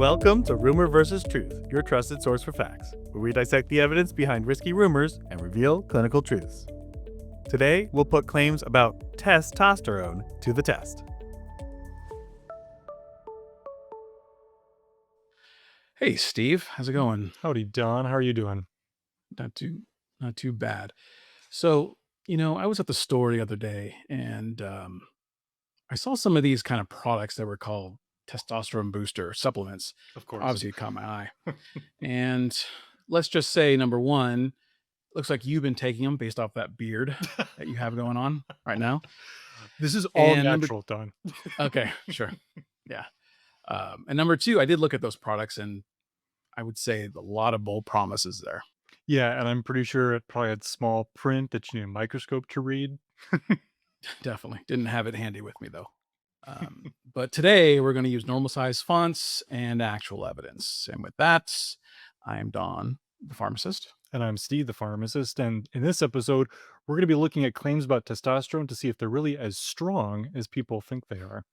Welcome to Rumor versus Truth, your trusted source for facts, where we dissect the evidence behind risky rumors and reveal clinical truths. Today, we'll put claims about testosterone to the test. Hey, Steve, how's it going? Howdy, Don. How are you doing? Not too bad. So, I was at the store the other day and I saw some of these kind of products that were called testosterone booster supplements. Of course. Obviously, it caught my eye. And let's just say, number one, looks like you've been taking them based off that beard that you have going on right now. This is all And number, natural, Don. okay, sure. Yeah. And number two, I did look at those products and I would say a lot of bold promises there. Yeah, and I'm pretty sure it probably had small print that you need a microscope to read. Definitely. Didn't have it handy with me though. But today we're going to use normal size fonts and actual evidence. And with that, I am Don, the pharmacist. And I'm Steve, the pharmacist. And in this episode, we're going to be looking at claims about testosterone to see if they're really as strong as people think they are.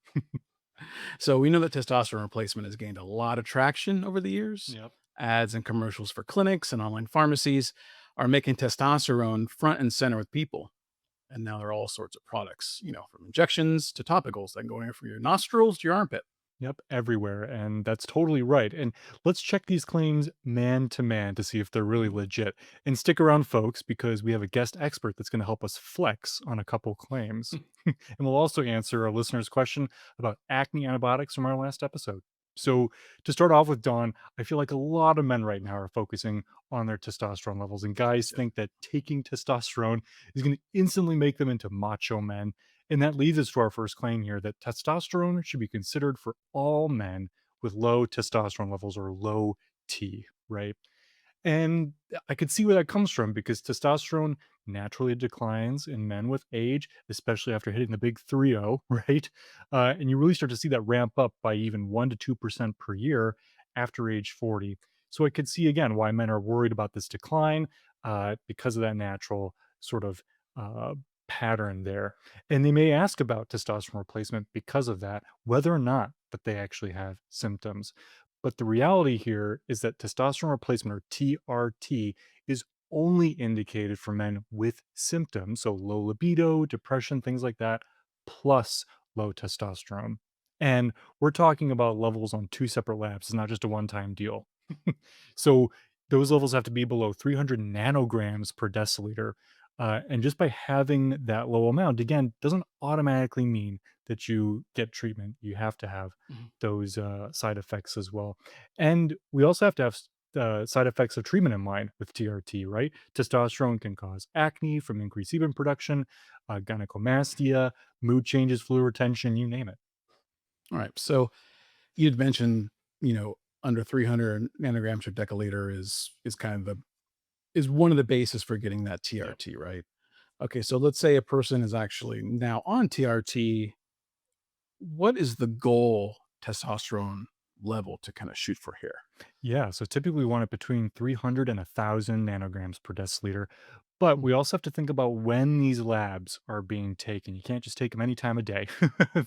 So we know that testosterone replacement has gained a lot of traction over the years. Yep. Ads and commercials for clinics and online pharmacies are making testosterone front and center with people. And now there are all sorts of products, from injections to topicals that can go in from your nostrils to your armpit. Yep, everywhere. And that's totally right. And let's check these claims man to man to see if they're really legit. And stick around, folks, because we have a guest expert that's going to help us flex on a couple claims. And we'll also answer our listener's question about acne antibiotics from our last episode. So, to start off with, Dawn, I feel like a lot of men right now are focusing on their testosterone levels, and guys think that taking testosterone is going to instantly make them into macho men. And that leads us to our first claim here that testosterone should be considered for all men with low testosterone levels or low T, right? And I could see where that comes from because testosterone naturally declines in men with age, especially after hitting the big 3-0, right? And you really start to see that ramp up by even 1 to 2% per year after age 40. So I could see again why men are worried about this decline because of that natural sort of uh, pattern there. And they may ask about testosterone replacement because of that, whether or not that they actually have symptoms. But the reality here is that testosterone replacement, or TRT, is only indicated for men with symptoms, so low libido, depression, things like that, plus low testosterone. And we're talking about levels on two separate labs. It's not just a one time deal. So those levels have to be below 300 nanograms per deciliter. And just by having that low amount, again, doesn't automatically mean that you get treatment. You have to have those side effects as well. And we also have to have side effects of treatment in mind with TRT, right? Testosterone can cause acne from increased sebum production, gynecomastia, mood changes, fluid retention, you name it. All right. So you'd mentioned, under 300 nanograms per deciliter is kind of is one of the basis for getting that TRT, right? Okay, so let's say a person is actually now on TRT. What is the goal testosterone level to kind of shoot for here? Yeah, so typically we want it between 300 and 1,000 nanograms per deciliter. But we also have to think about when these labs are being taken. You can't just take them any time of day.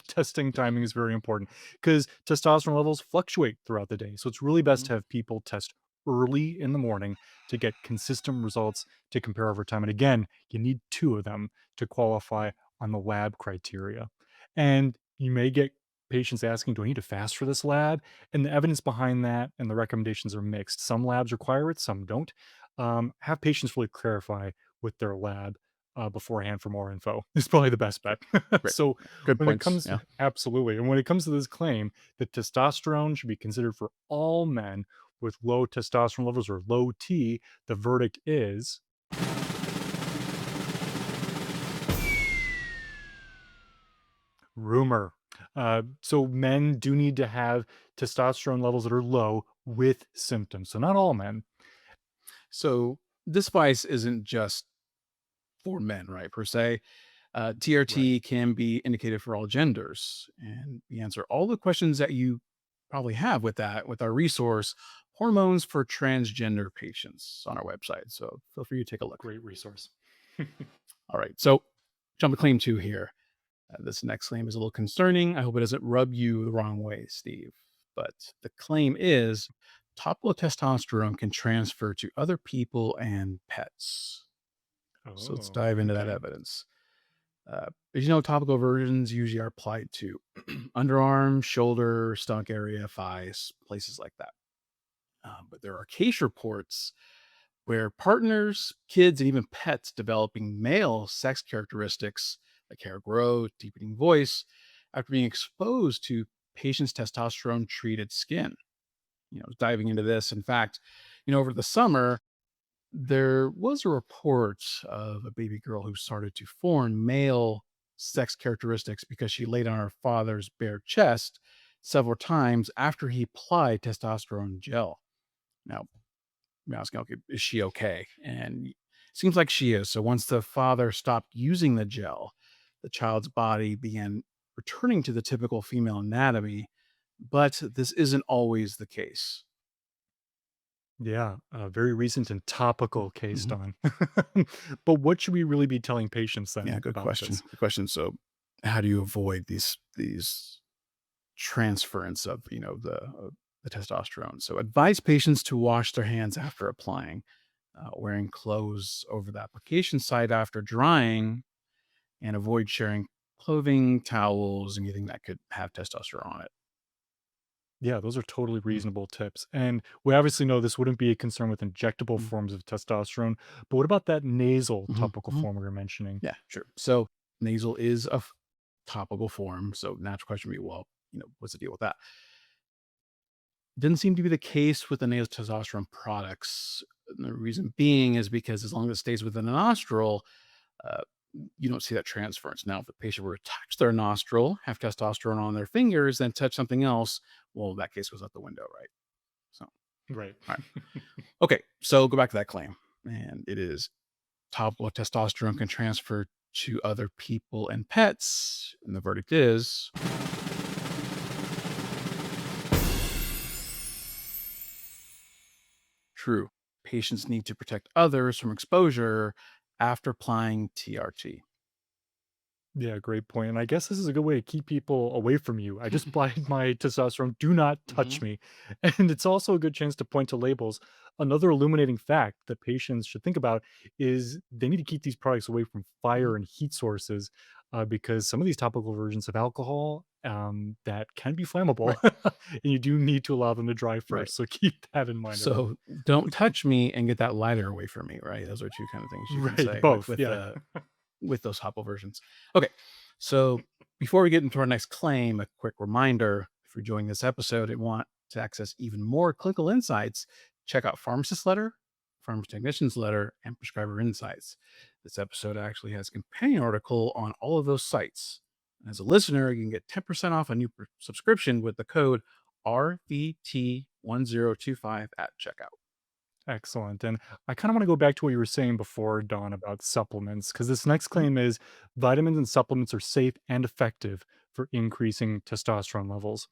Testing timing is very important because testosterone levels fluctuate throughout the day. So it's really best to have people test early in the morning to get consistent results to compare over time. And again, you need two of them to qualify on the lab criteria. And you may get patients asking, do I need to fast for this lab? And the evidence behind that and the recommendations are mixed. Some labs require it, some don't. Have patients really clarify with their lab beforehand for more info. It's probably the best bet. Right. So Good when it points. comes Yeah. absolutely, and when it comes to this claim that testosterone should be considered for all men with low testosterone levels or low T, the verdict is rumor. So men do need to have testosterone levels that are low with symptoms. So not all men. So this vice isn't just for men, right? Per se. TRT can be indicated for all genders. And we answer all the questions that you probably have with that with our resource, Hormones for Transgender Patients, on our website. So feel free to take a look. Great resource. All right. So jump to claim 2 here. This next claim is a little concerning. I hope it doesn't rub you the wrong way, Steve. But the claim is topical testosterone can transfer to other people and pets. So let's Oh, dive into that okay. evidence. As you know, topical versions usually are applied to underarm, shoulder, stomach area, thighs, places like that. But there are case reports where partners, kids, and even pets developing male sex characteristics like hair growth, deepening voice after being exposed to patients' testosterone treated skin. Diving into this, in fact, over the summer, there was a report of a baby girl who started to form male sex characteristics because she laid on her father's bare chest several times after he applied testosterone gel. Now, you're asking, okay, is she okay? And it seems like she is. So once the father stopped using the gel, the child's body began returning to the typical female anatomy, but this isn't always the case. Yeah, very recent and topical case, Mhm. Don. But what should we really be telling patients Yeah, then good about question. this? Good question. So, how do you avoid these transference of the testosterone? So, advise patients to wash their hands after applying, wearing clothes over the application site after drying, and avoid sharing clothing, towels, anything that could have testosterone on it. Yeah, those are totally Mhm, reasonable tips. And we obviously know this wouldn't be a concern with injectable mhm, forms of testosterone, but what about that nasal mhm, topical mhm. form we were mentioning? Yeah, sure. So, nasal is a topical form. So, natural question would be, well, what's the deal with that? Didn't seem to be the case with the nasal testosterone products. And the reason being is because as long as it stays within the nostril, uh, you don't see that transference. Now, if the patient were to touch their nostril, have testosterone on their fingers, then touch something else, well, that case goes out the window, right? So, Right. all right. Okay. So go back to that claim. And it is topical testosterone can transfer to other people and pets. And the verdict is true. Patients need to protect others from exposure after applying TRT. Yeah, great point. And I guess this is a good way to keep people away from you. I just applied my testosterone. Do not touch Mhm. me. And it's also a good chance to point to labels. Another illuminating fact that patients should think about is they need to keep these products away from Mhm. fire and heat sources because some of these topical versions of alcohol that can be flammable. Right. And you do need to allow them to dry Right. first. So keep that in mind, everyone. So don't touch me and get that lighter away from me, right? Those are two kind of things you can Right. say Both. Yeah. with those Hopple versions. Okay. So before we get into our next claim, a quick reminder, if you're enjoying this episode and want to access even more clinical insights, check out Pharmacist Letter, Pharmacy Technician's Letter, and Prescriber Insights. This episode actually has a companion article on all of those sites. As a listener, you can get 10% off a new subscription with the code RVT1025 at checkout. Excellent. And I kind of want to go back to what you were saying before, Dawn, about supplements, because this next Mhm, claim is vitamins and supplements are safe and effective for increasing testosterone levels.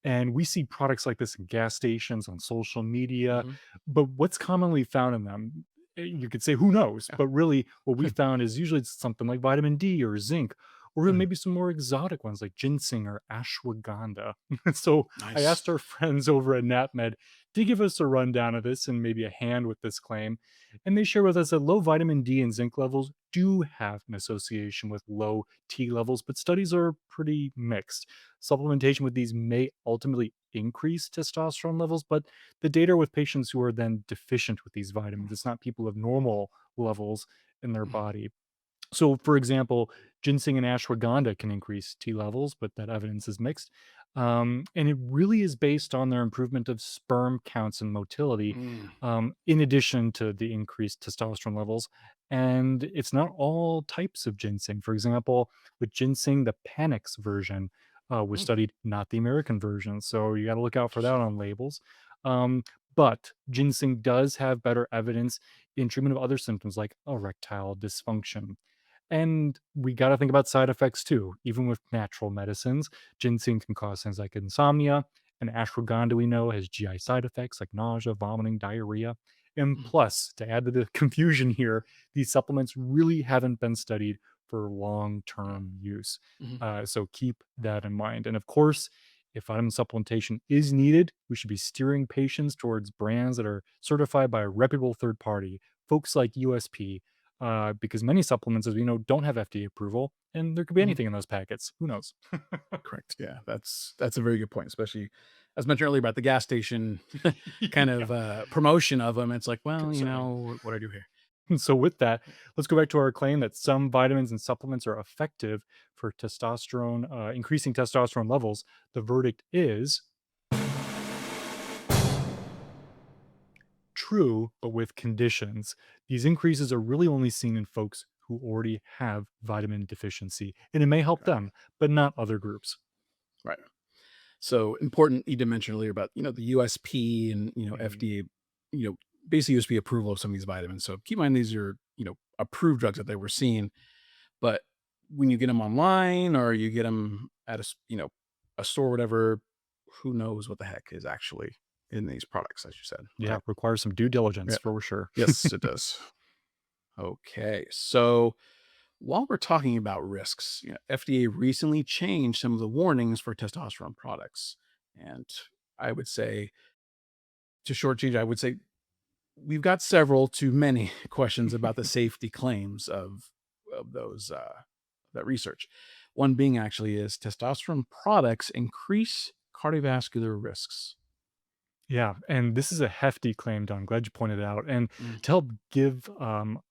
And we see products like this in gas stations, on social media, mhm. but what's commonly found in them? You could say, who knows? Yeah. But really, what we found is usually it's something like vitamin D or zinc, or Mm, maybe some more exotic ones like ginseng or ashwagandha. So I asked nice. our friends over at NatMed to give us a rundown of this and maybe a hand with this claim. And they share with us that low vitamin D and zinc levels do have an association with low T levels, but studies are pretty mixed. Supplementation with these may ultimately increase testosterone levels, but the data are with patients who are then deficient with these vitamins. It's not people of normal levels in their body. So, for example, ginseng and ashwagandha can increase T levels, but that evidence is mixed. And it really is based on their improvement of sperm counts and motility, Mm, in addition to the increased testosterone levels. And it's not all types of ginseng. For example, with ginseng, the Panax version was mm, studied, not the American version. So you got to look out for that on labels. Um, but ginseng does have better evidence in treatment of other symptoms like erectile dysfunction. And we got to think about side effects too. Even with natural medicines, ginseng can cause things like insomnia, and ashwagandha we know has GI side effects like nausea, vomiting, diarrhea. And mm, plus, to add to the confusion here, these supplements really haven't been studied for long yeah, term use. mhm, So keep that in mind. And of course, If vitamin supplementation is needed, we should be steering patients towards brands that are certified by a reputable third party, folks like USP, because many supplements, as we know, don't have FDA approval, and there could be Mhm. anything in those packets. Who knows? Correct. Yeah, that's a very good point, especially as mentioned earlier about the gas station kind Yeah. of promotion of them. It's like, well, Concerning. what do I do here? So, with that, let's go back to our claim that some vitamins and supplements are effective for testosterone, increasing testosterone levels. The verdict is true, but with conditions. These increases are really only seen in folks who already have vitamin deficiency, and it may help Okay. them, but not other groups. Right. So important you did mention earlier about, the USP and, Mhm. FDA, basically USP approval of some of these vitamins. So keep in mind these are, approved drugs that they were seeing, but when you get them online or you get them at a store, or whatever, who knows what the heck is actually in these products, as you said, Yeah, right? requires some due diligence Yeah. for sure. Yes, it does. Okay. So while we're talking about risks, FDA recently changed some of the warnings for testosterone products. And I would say, to shortchange, I would say we've got several to many questions about the safety claims of those that research. One being actually is testosterone products increase cardiovascular risks. Yeah, and this is a hefty claim, Don. Glad you pointed it out. And Mm, to help give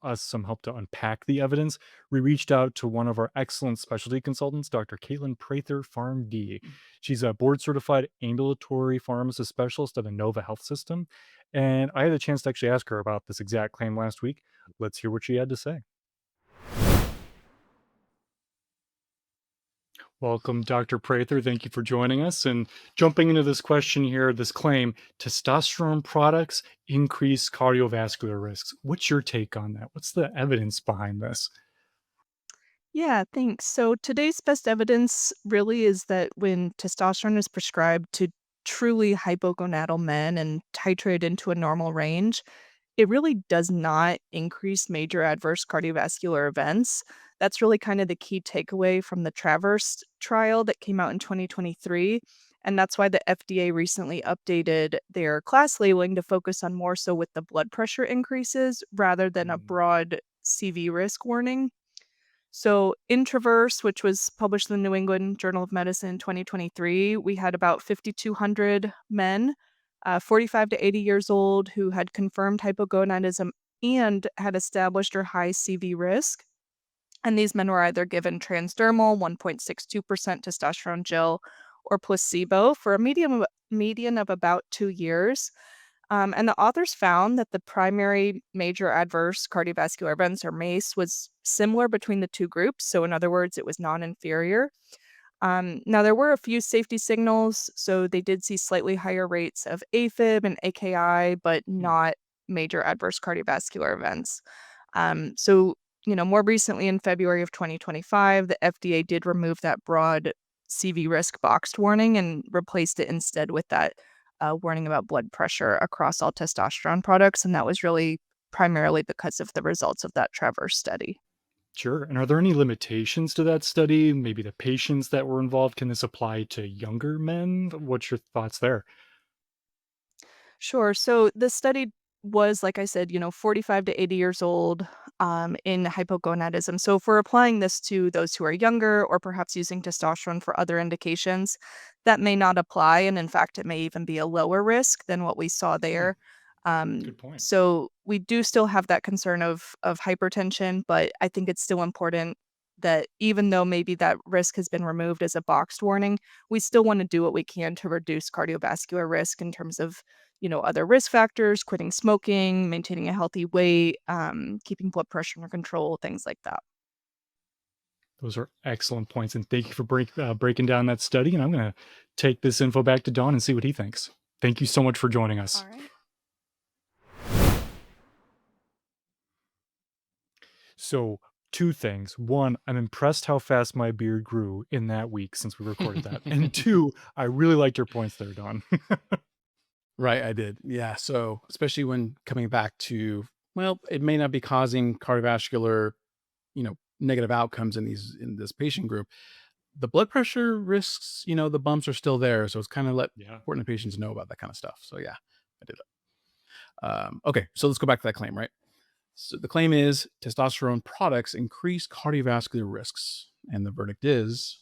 us some help to unpack the evidence, we reached out to one of our excellent specialty consultants, Dr. Caitlin Prather, PharmD. mm. She's a board certified ambulatory pharmacist specialist at Inova Health System. And I had a chance to actually ask her about this exact claim last week. Let's hear what she had to say. Welcome, Dr. Prather. Thank you for joining us. And jumping into this question here, this claim testosterone products increase cardiovascular risks. What's your take on that? What's the evidence behind this? Yeah, thanks. So today's best evidence really is that when testosterone is prescribed to truly hypogonadal men and titrated into a normal range, it really does not increase major adverse cardiovascular events. That's really kind of the key takeaway from the Traverse trial that came out in 2023. And that's why the FDA recently updated their class labeling to focus on more so with the blood pressure increases rather than a Mm, broad CV risk warning. So, in Traverse, which was published in the New England Journal of Medicine in 2023, we had about 5,200 men, 45 to 80 years old, who had confirmed hypogonadism and had established or high CV risk. And these men were either given transdermal 1.62% testosterone gel or placebo for a median of about 2 years. And the authors found that the primary major adverse cardiovascular events, or MACE, was similar between the two groups. So, in other words, it was non inferior. Now, there were a few safety signals. So, they did see slightly higher rates of AFib and AKI, but mm. not major adverse cardiovascular events. So, more recently in February of 2025, the FDA did remove that broad CV risk boxed warning and replaced it instead with that warning about blood pressure across all testosterone products. And that was really primarily because of the results of that Traverse study. Sure. And are there any limitations to that study? Maybe the patients that were involved? Can this apply to younger men? What's your thoughts there? Sure. So the study was, like I said, 45 to 80 years old in hypogonadism. So if we're applying this to those who are younger or perhaps using testosterone for other indications, that may not apply. And in fact, it may even be a lower risk than what we saw Hmm, there. good point. So we do still have that concern of hypertension, but I think it's still important that even though maybe that risk has been removed as a boxed warning, we still want to do what we can to reduce cardiovascular risk in terms of other risk factors, quitting smoking, maintaining a healthy weight, keeping blood pressure under control, things like that. Those are excellent points. And thank you for breaking down that study. And I'm going to take this info back to Don and see what he thinks. Thank you so much for joining us. All right. So, two things. One, I'm impressed how fast my beard grew in that week since we recorded that. And two, I really liked your points there, Don. Right, I did. Yeah. So, especially when coming back to, well, it may not be causing cardiovascular, negative outcomes in this patient group, the blood pressure risks, the bumps are still there. So it's kind of Yeah. important that patients know about that kind of stuff. So yeah, I did it. Okay, so let's go back to that claim, right? So the claim is testosterone products increase cardiovascular risks. And the verdict is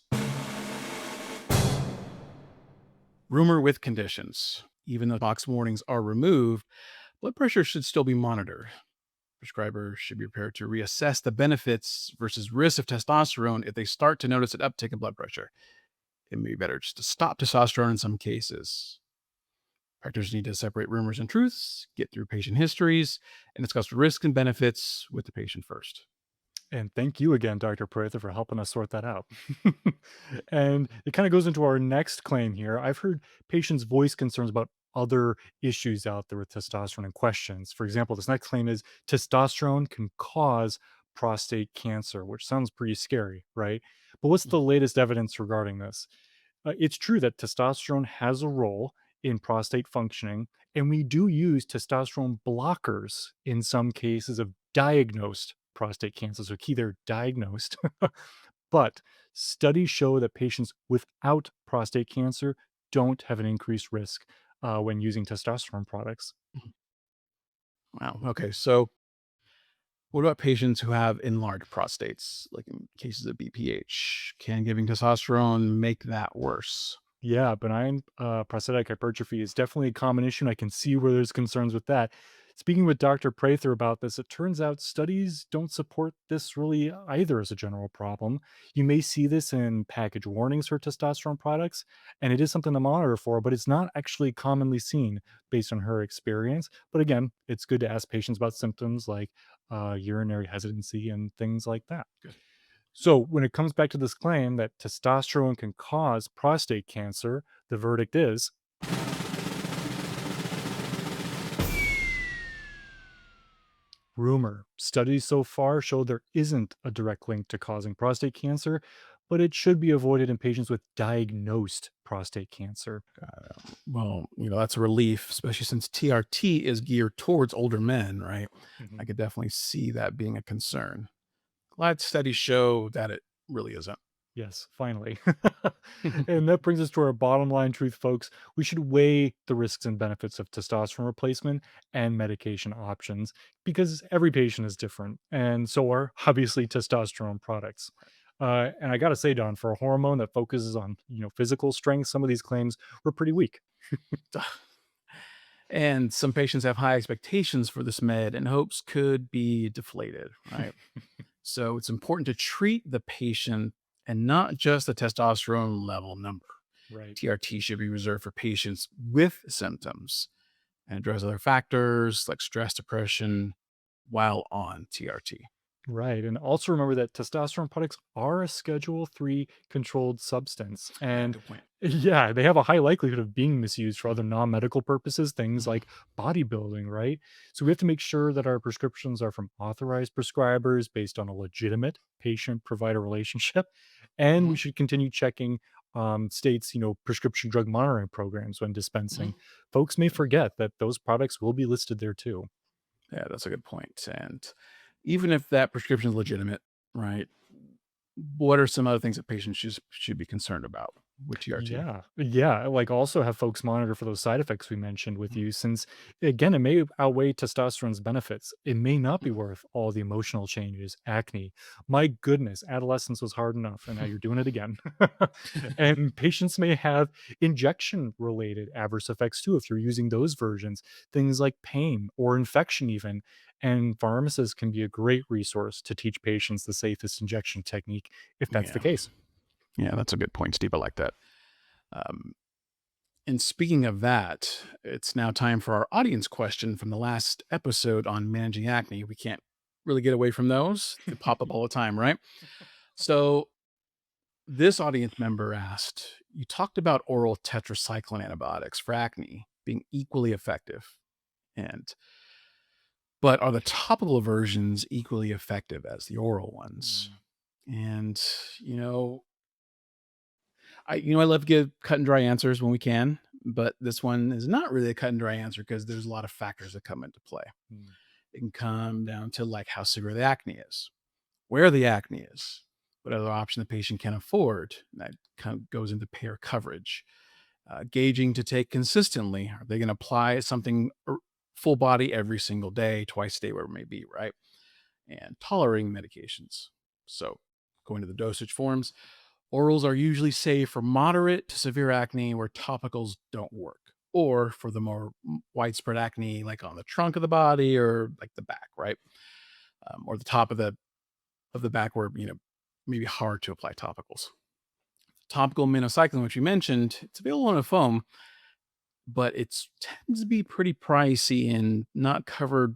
rumor with conditions. Even though box warnings are removed, blood pressure should still be monitored. Prescribers should be prepared to reassess the benefits versus risks of testosterone if they start to notice an uptick in blood pressure. It may be better just to stop testosterone in some cases. Practitioners need to separate rumors and truths, get through patient histories, and discuss risks and benefits with the patient first. And thank you again, Dr. Prather, for helping us sort that out. And it kind of goes into our next claim here. I've heard patients voice concerns about other issues out there with testosterone and questions. For example, this next claim is testosterone can cause prostate cancer, which sounds pretty scary, right? But what's the latest evidence regarding this? It's true that testosterone has a role in prostate functioning, and we do use testosterone blockers in some cases of diagnosed prostate cancer. So, key there, diagnosed. But studies show that patients without prostate cancer don't have an increased risk when using testosterone products. Wow. Okay. So, what about patients who have enlarged prostates, like in cases of BPH? Can giving testosterone make that worse? Yeah, benign prostatic hypertrophy is definitely a common issue, and I can see where there's concerns with that. Speaking with Dr. Prather about this, it turns out studies don't support this really either as a general problem. You may see this in package warnings for testosterone products, and it is something to monitor for, but it's not actually commonly seen based on her experience. But again, it's good to ask patients about symptoms like urinary hesitancy and things like that. So, when it comes back to this claim that testosterone can cause prostate cancer, the verdict is rumor. Studies so far show there isn't a direct link to causing prostate cancer, but it should be avoided in patients with diagnosed prostate cancer. Well, that's a relief, especially since TRT is geared towards older men, right? I Mhm. could definitely see that being a concern. Glad studies show that it really isn't. Yes, finally. And that brings us to our bottom line truth, folks. We should weigh the risks and benefits of testosterone replacement and medication options because every patient is different. And so are obviously testosterone products. And I got to say, Don, for a hormone that focuses on, physical strength, some of these claims were pretty weak. And some patients have high expectations for this med and hopes could be deflated, right? So it's important to treat the patient and not just the testosterone level number. Right. TRT should be reserved for patients with symptoms and address other factors like stress, depression while on TRT. Right. And also remember that testosterone products are a Schedule 3 controlled substance. And Good point. yeah, they have a high likelihood of being misused for other non medical purposes, things like bodybuilding, right? So we have to make sure that our prescriptions are from authorized prescribers based on a legitimate patient provider relationship. And we Mhm. should continue checking states, prescription drug monitoring programs when dispensing. Folks may forget that those products will be listed there too. Yeah, that's a good point. And even if that prescription is legitimate, right? What are some other things that patients should be concerned about with TRT? Yeah. Yeah. Like also have folks monitor for those side effects we mentioned with you, since again, it may outweigh testosterone's benefits. It may not be worth all the emotional changes, acne. My goodness, adolescence was hard enough, and now you're doing it again. And patients may have injection related adverse effects too if you're using those versions, things like pain or infection, even. And pharmacists can be a great resource to teach patients the safest injection technique if that's the Yeah. case. Yeah, that's a good point, Steve. I like that. Um, and speaking of that, it's now time for our audience question from the last episode on managing acne. We can't really get away from those. They pop up all the time, right? So this audience member asked, you talked about oral tetracycline antibiotics for acne being equally effective. And but are the topical versions equally effective as the oral ones? And you know, I love to give cut and dry answers when we can, but this one is not really a cut and dry answer because there's a lot of factors that come into play. Mm. It can come down to like how severe the acne is, where the acne is, what other option the patient can afford. That kind of goes into payer coverage. Gauging to take consistently. Are they going to apply something full body every single day, twice a day, whatever it may be, right? And tolerating medications. So going to the dosage forms, orals are usually safe for moderate to severe acne where topicals don't work, or for the more widespread acne, like on the trunk of the body or like the back, right? Or the top of the back where, maybe hard to apply topicals. Topical minocycline, which you mentioned, it's available in a foam, but it tends to be pretty pricey and not covered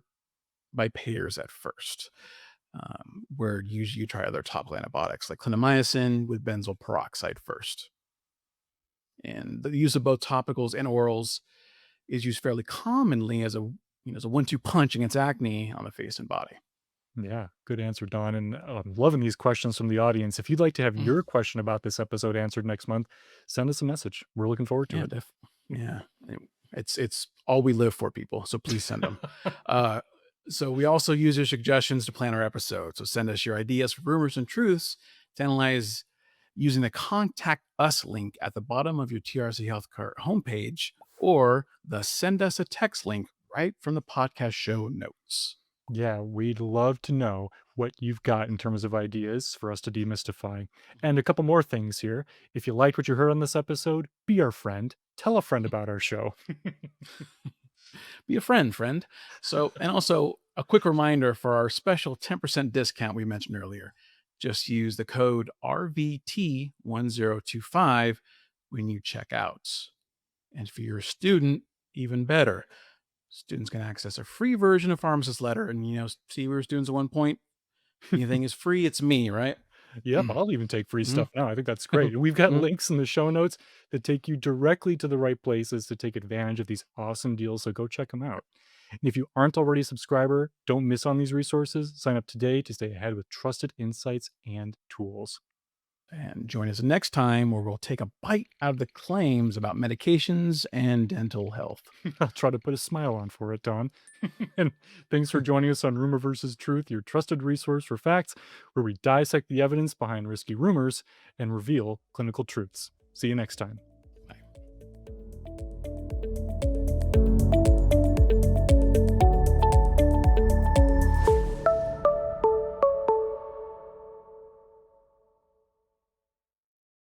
by payers at first. Where usually you try other topical antibiotics like clindamycin with benzoyl peroxide first. And the use of both topicals and orals is used fairly commonly as a 1-2 punch against acne on the face and body. Yeah, good answer, Don. And I'm loving these questions from the audience. If you'd like to have your question about this episode answered next month, send us a message. We're looking forward to it. Yeah, it's all we live for, people. So please send them. So we also use your suggestions to plan our episodes. So send us your ideas for rumors and truths to analyze using the Contact Us link at the bottom of your TRC Healthcare homepage, or the Send Us a Text link right from the podcast show notes. Yeah, we'd love to know what you've got in terms of ideas for us to demystify. And a couple more things here. If you liked what you heard on this episode, be our friend. Tell a friend about our show. Be a friend. So, and also a quick reminder for our special 10% discount we mentioned earlier. Just use the code RVT1025 when you check out. And if you're a student, even better. Students can access a free version of Pharmacist letter. And, see, we were students at one point. Anything is free, it's me, right? Yep, I'll even take free stuff now. I think that's great. And we've got links in the show notes that take you directly to the right places to take advantage of these awesome deals. So go check them out. And if you aren't already a subscriber, don't miss on these resources. Sign up today to stay ahead with trusted insights and tools. And join us next time where we'll take a bite out of the claims about medications and dental health. I'll try to put a smile on for it, Don. And thanks for joining us on Rumor versus Truth, your trusted resource for facts, where we dissect the evidence behind risky rumors and reveal clinical truths. See you next time.